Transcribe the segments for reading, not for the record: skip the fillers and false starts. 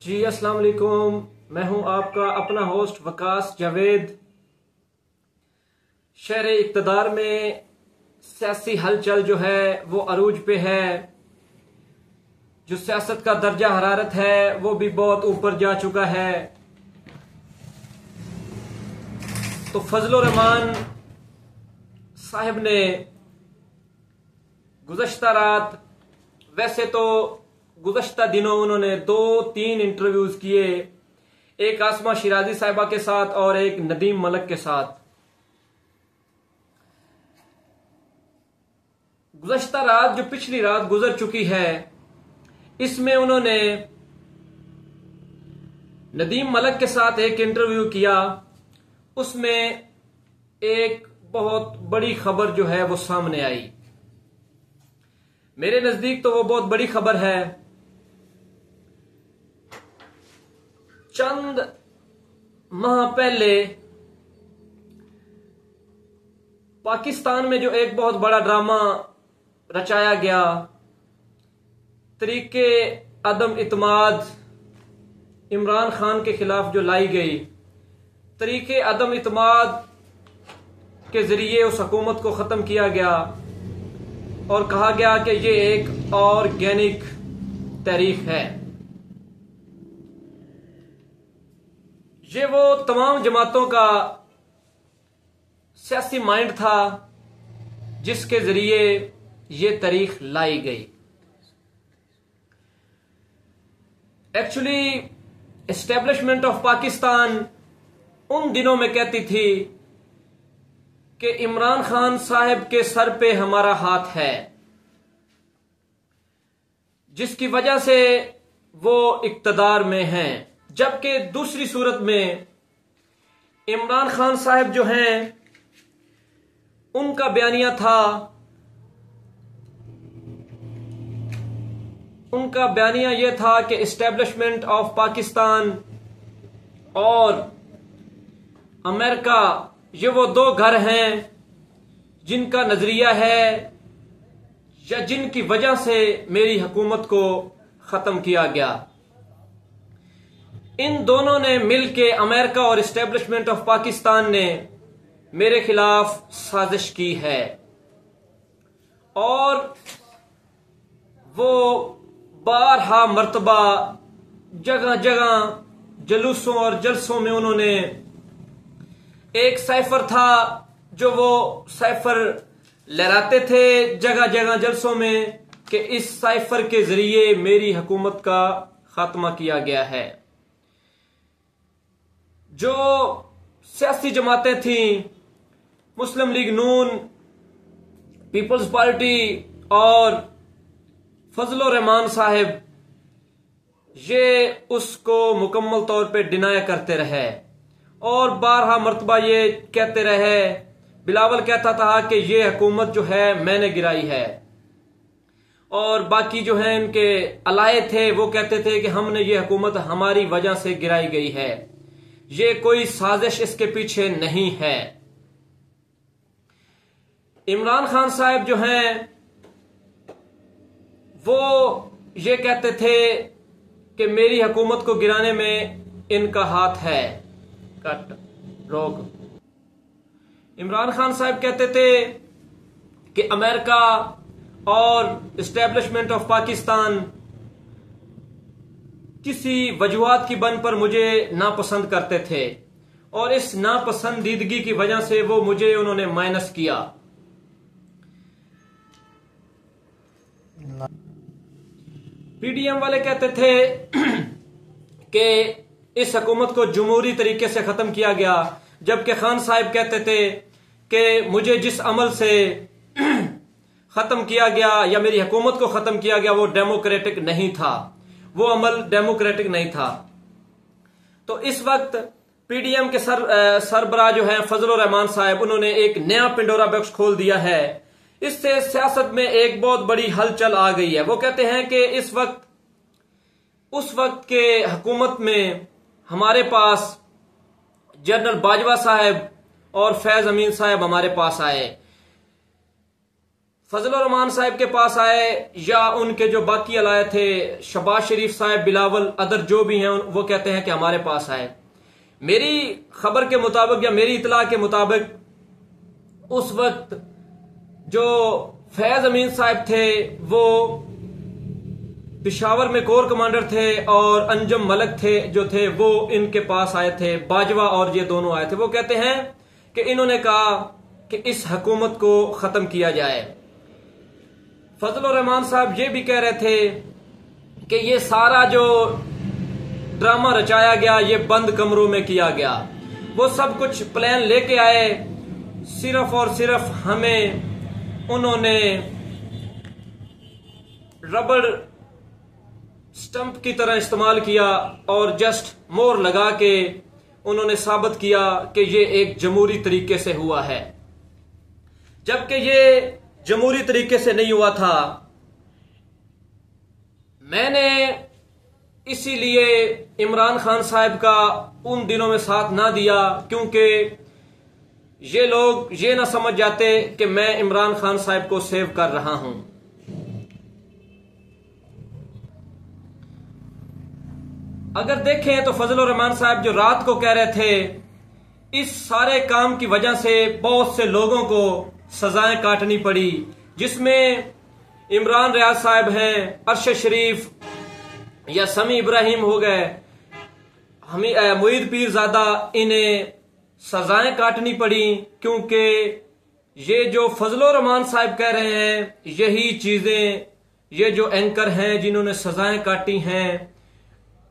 जी अस्सलाम वालेकुम। मैं हूं आपका अपना होस्ट वकास जावेद। शहर इक़्तिदार में सियासी हलचल जो है वो अरूज पे है। जो सियासत का दर्जा हरारत है वो भी बहुत ऊपर जा चुका है। तो फजल रहमान साहब ने गुज़श्ता रात, वैसे तो गुज़श्ता दिनों उन्होंने 2-3 इंटरव्यूज किए, एक आसमा शिराजी साहिबा के साथ और एक नदीम मलिक के साथ। गुज़श्ता रात, जो पिछली रात गुजर चुकी है, इसमें उन्होंने नदीम मलिक के साथ एक इंटरव्यू किया। उसमें एक बहुत बड़ी खबर जो है वो सामने आई। मेरे नजदीक तो वो बहुत बड़ी खबर है। चंद माह पहले पाकिस्तान में जो एक बहुत बड़ा ड्रामा रचाया गया, तरीके अदम इत्माद इमरान खान के खिलाफ जो लाई गई, तरीके अदम इत्माद के जरिए उस हुकूमत को खत्म किया गया और कहा गया कि ये एक ऑर्गेनिक तहरीक है। ये वो तमाम जमातों का सियासी माइंड था जिसके जरिए ये तहरीक लाई गई। एक्चुअली एस्टेब्लिशमेंट ऑफ पाकिस्तान उन दिनों में कहती थी कि इमरान खान साहब के सर पे हमारा हाथ है, जिसकी वजह से वो इक्तदार में हैं। जबकि दूसरी सूरत में इमरान खान साहब जो हैं, उनका बयानिया यह था कि एस्टेब्लिशमेंट ऑफ पाकिस्तान और अमेरिका, ये वो दो घर हैं जिनका नजरिया है या जिनकी वजह से मेरी हुकूमत को खत्म किया गया। इन दोनों ने मिलकर, अमेरिका और एस्टेब्लिशमेंट ऑफ पाकिस्तान ने मेरे खिलाफ साजिश की है और वो बारहा मर्तबा जगह जगह जुलूसों और जलसों में उन्होंने, एक साइफर था जो वो साइफर लहराते थे जगह जगह जलसों में कि इस साइफर के जरिए मेरी हुकूमत का खात्मा किया गया है। जो सियासी जमातें थीं, मुस्लिम लीग नून, पीपल्स पार्टी और फजल रहमान साहब, ये उसको मुकम्मल तौर पे डिनाई करते रहे और बारहा मर्तबा ये कहते रहे। बिलावल कहता था कि ये हुकूमत जो है मैंने गिराई है, और बाकी जो है इनके अलाए थे वो कहते थे कि हमने ये हुकूमत हमारी वजह से गिराई गई है, ये कोई साजिश इसके पीछे नहीं है। इमरान खान साहब जो हैं वो ये कहते थे कि मेरी हुकूमत को गिराने में इनका हाथ है। कट रोक। इमरान खान साहब कहते थे कि अमेरिका और एस्टेब्लिशमेंट ऑफ पाकिस्तान किसी वजूहात की बन पर मुझे नापसंद करते थे और इस नापसंदीदगी की वजह से वो मुझे उन्होंने माइनस किया। पीडीएम वाले कहते थे कि इस हुकूमत को जमहूरी तरीके से खत्म किया गया, जबकि खान साहब कहते थे कि मुझे जिस अमल से खत्म किया गया या मेरी हुकूमत को खत्म किया गया वो डेमोक्रेटिक नहीं था, वो अमल डेमोक्रेटिक नहीं था। तो इस वक्त पीडीएम के सरबराह जो है फजल रहमान साहब, उन्होंने एक नया पिंडोरा बॉक्स खोल दिया है। इससे सियासत में एक बहुत बड़ी हलचल आ गई है। वो कहते हैं कि इस वक्त, उस वक्त के हुकूमत में हमारे पास जनरल बाजवा साहब और फैज अमीन साहब हमारे पास आए। फजलुर रहमान साहब के पास आए या उनके जो बाकी अलाए थे, शबाज शरीफ साहब, बिलावल, अदर जो भी हैं, वो कहते हैं कि हमारे पास आए। मेरी खबर के मुताबिक या मेरी इतला के मुताबिक उस वक्त जो फैज अमीन साहब थे वो पिशावर में कोर कमांडर थे और अंजम मलक थे जो थे वो इनके पास आए थे, बाजवा और ये दोनों आए थे। वो कहते हैं कि इन्होंने कहा कि इस हुकूमत को खत्म किया जाए। फजलुर रहमान साहब ये भी कह रहे थे कि ये सारा जो ड्रामा रचाया गया ये बंद कमरों में किया गया। वो सब कुछ प्लान लेके आए, सिर्फ और सिर्फ हमें उन्होंने रबड़ स्टंप की तरह इस्तेमाल किया और जस्ट मोहर लगा के उन्होंने साबित किया कि ये एक जमहूरी तरीके से हुआ है, जबकि ये जमहूरी तरीके से नहीं हुआ था। मैंने इसीलिए इमरान खान साहब का उन दिनों में साथ ना दिया, क्योंकि ये लोग ये ना समझ जाते कि मैं इमरान खान साहब को सेव कर रहा हूं। अगर देखें तो फजलुर रहमान साहब जो रात को कह रहे थे, इस सारे काम की वजह से बहुत से लोगों को सजाएं काटनी पड़ी, जिसमें इमरान रियाज साहब हैं, अरशद शरीफ या समी इब्राहिम हो गए, मुईद पीरजादा, इन्हें सजाएं काटनी पड़ी, क्योंकि ये जो फजलुर रहमान साहब कह रहे हैं यही चीजें ये जो एंकर हैं जिन्होंने सजाएं काटी हैं,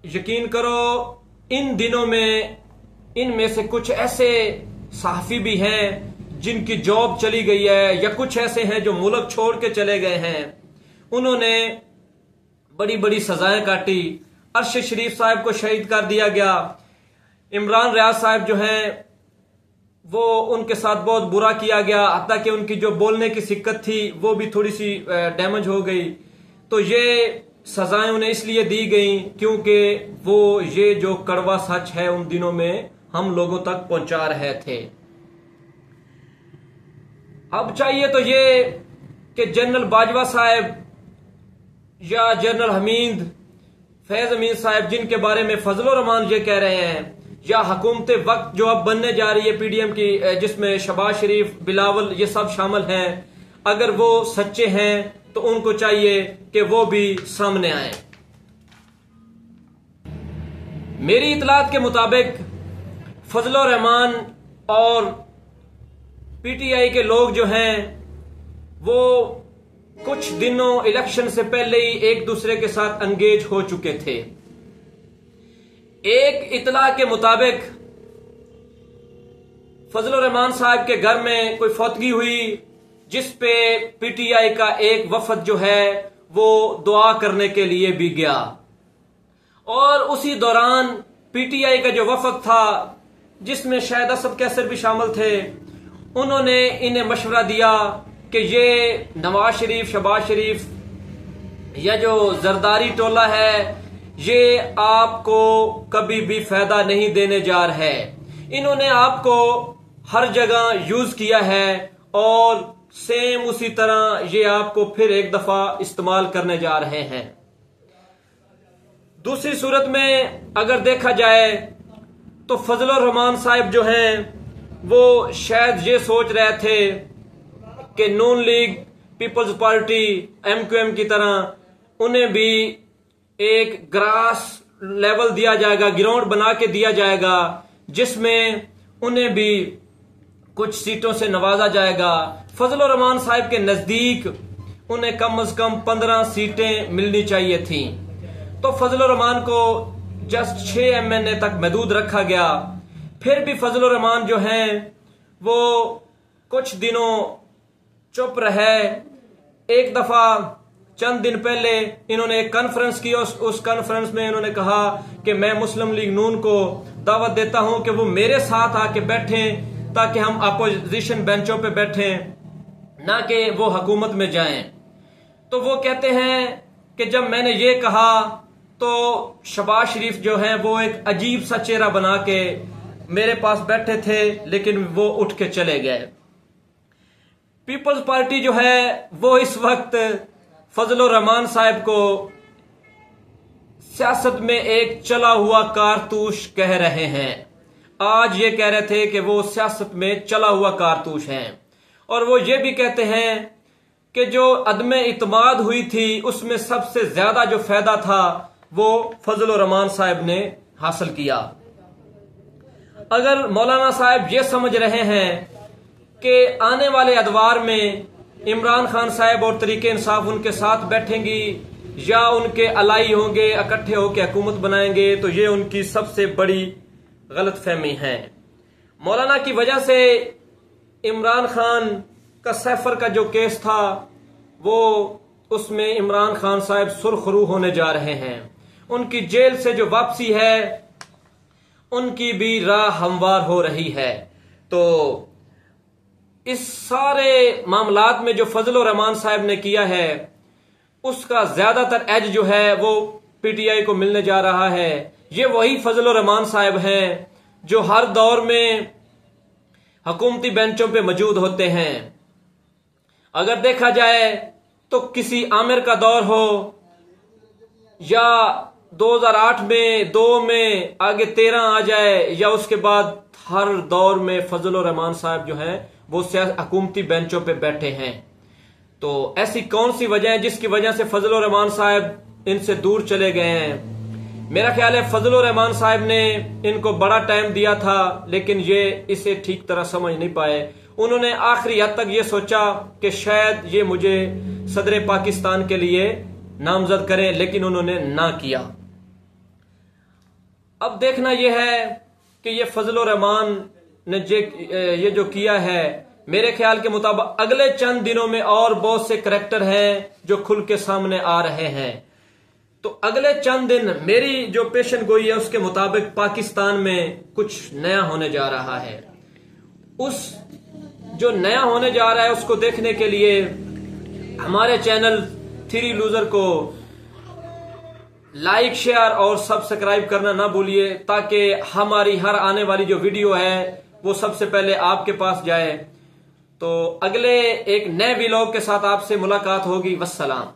यकीन करो इन दिनों में इनमें से कुछ ऐसे सहाफी भी हैं जिनकी जॉब चली गई है, या कुछ ऐसे हैं जो मुल्क छोड़ के चले गए हैं। उन्होंने बड़ी बड़ी सजाएं काटी। अरशद शरीफ साहब को शहीद कर दिया गया। इमरान रियाज साहब जो हैं वो उनके साथ बहुत बुरा किया गया, हत्ता कि उनकी जो बोलने की सिक्कत थी वो भी थोड़ी सी डैमेज हो गई। तो ये सजाएं उन्हें इसलिए दी गई क्योंकि वो ये जो कड़वा सच है उन दिनों में हम लोगों तक पहुंचा रहे थे। अब चाहिए तो ये कि जनरल बाजवा साहब या जनरल हमीद फैज अमीन साहब, जिनके बारे में फजलुर रहमान ये कह रहे हैं, या हुकूमत वक्त जो अब बनने जा रही है पीडीएम की, जिसमें शबाज शरीफ, बिलावल ये सब शामिल हैं, अगर वो सच्चे हैं तो उनको चाहिए कि वो भी सामने आए। मेरी इतलात के मुताबिक फजलुर रहमान और पीटीआई के लोग जो हैं वो कुछ दिनों इलेक्शन से पहले ही एक दूसरे के साथ एंगेज हो चुके थे। एक इतला के मुताबिक फजलुर रहमान साहब के घर में कोई फौतगी हुई, जिस पे पीटीआई का एक वफद जो है वो दुआ करने के लिए भी गया, और उसी दौरान पीटीआई का जो वफद था जिसमें शायद असद कैसर भी शामिल थे, उन्होंने इन्हें मशवरा दिया कि ये नवाज शरीफ, शबाज शरीफ या जो जरदारी टोला है ये आपको कभी भी फायदा नहीं देने जा रहा है। इन्होंने आपको हर जगह यूज किया है और सेम उसी तरह ये आपको फिर एक दफा इस्तेमाल करने जा रहे हैं। दूसरी सूरत में अगर देखा जाए तो फजलुर रहमान साहब जो हैं वो शायद ये सोच रहे थे कि नून लीग, पीपल्स पार्टी, एमक्यूएम की तरह उन्हें भी एक ग्रास लेवल दिया जाएगा, ग्राउंड बना के दिया जाएगा, जिसमें उन्हें भी कुछ सीटों से नवाजा जाएगा। फजलुर रहमान साहब के नजदीक उन्हें कम से कम 15 सीटें मिलनी चाहिए थी। तो फजलुर रहमान को जस्ट 6 एमएनए तक महदूद रखा गया। फिर भी फजलुर रहमान जो हैं वो कुछ दिनों चुप रहे। एक दफा चंद दिन पहले इन्होंने एक कॉन्फ्रेंस की, उस कॉन्फ्रेंस में इन्होंने कहा कि मैं मुस्लिम लीग नून को दावत देता हूं कि वो मेरे साथ आके बैठें ताकि हम अपोजिशन बेंचों पे बैठें, ना कि वो हुकूमत में जाएं। तो वो कहते हैं कि जब मैंने ये कहा तो शबाज शरीफ जो हैं वो एक अजीब सा चेहरा बना के मेरे पास बैठे थे, लेकिन वो उठ के चले गए। पीपल्स पार्टी जो है वो इस वक्त फजलुर रहमान साहब को सियासत में एक चला हुआ कारतूस कह रहे हैं। आज ये कह रहे थे कि वो सियासत में चला हुआ कारतूस हैं, और वो ये भी कहते हैं कि जो अदमे इत्माद हुई थी उसमें सबसे ज्यादा जो फायदा था वो फजलुर रहमान साहब ने हासिल किया। अगर मौलाना साहब ये समझ रहे हैं कि आने वाले अदवार में इमरान खान साहब और तरीके इंसाफ उनके साथ बैठेंगी या उनके अलाई होंगे, इकट्ठे होकर हुकूमत बनाएंगे, तो ये उनकी सबसे बड़ी गलत फहमी है। मौलाना की वजह से इमरान खान का सैफर का जो केस था वो उसमें इमरान खान साहब सुरखरू होने जा रहे हैं। उनकी जेल से जो वापसी है उनकी भी राह हमवार हो रही है। तो इस सारे मामलात में जो फजलुर रहमान साहब ने किया है उसका ज्यादातर एज जो है वो पीटीआई को मिलने जा रहा है। ये वही फजलुर रहमान साहब हैं जो हर दौर में हुकूमती बेंचों पे मौजूद होते हैं। अगर देखा जाए तो किसी आमिर का दौर हो या 2008 में 2 में आगे 13 आ जाए या उसके बाद हर दौर में फजलुर रहमान साहब जो हैं वो हुकूमती बेंचों पे बैठे हैं। तो ऐसी कौन सी वजह है जिसकी वजह से फजलुर रहमान साहब इनसे दूर चले गए हैं? मेरा ख्याल है फजलुर रहमान साहब ने इनको बड़ा टाइम दिया था लेकिन ये इसे ठीक तरह समझ नहीं पाए। उन्होंने आखिरी हद तक ये सोचा कि शायद ये मुझे सदर पाकिस्तान के लिए नामजद करें, लेकिन उन्होंने ना किया। अब देखना यह है कि ये फजलुर रहमान ने ये जो किया है, मेरे ख्याल के मुताबिक अगले चंद दिनों में और बहुत से करैक्टर हैं जो खुल के सामने आ रहे हैं। तो अगले चंद दिन मेरी जो पेशन गोई है उसके मुताबिक पाकिस्तान में कुछ नया होने जा रहा है। उस जो नया होने जा रहा है उसको देखने के लिए हमारे चैनल थ्री लूजर को लाइक, शेयर और सब्सक्राइब करना ना भूलिए, ताकि हमारी हर आने वाली जो वीडियो है वो सबसे पहले आपके पास जाए। तो अगले एक नए व्लॉग के साथ आपसे मुलाकात होगी। वस्सलाम।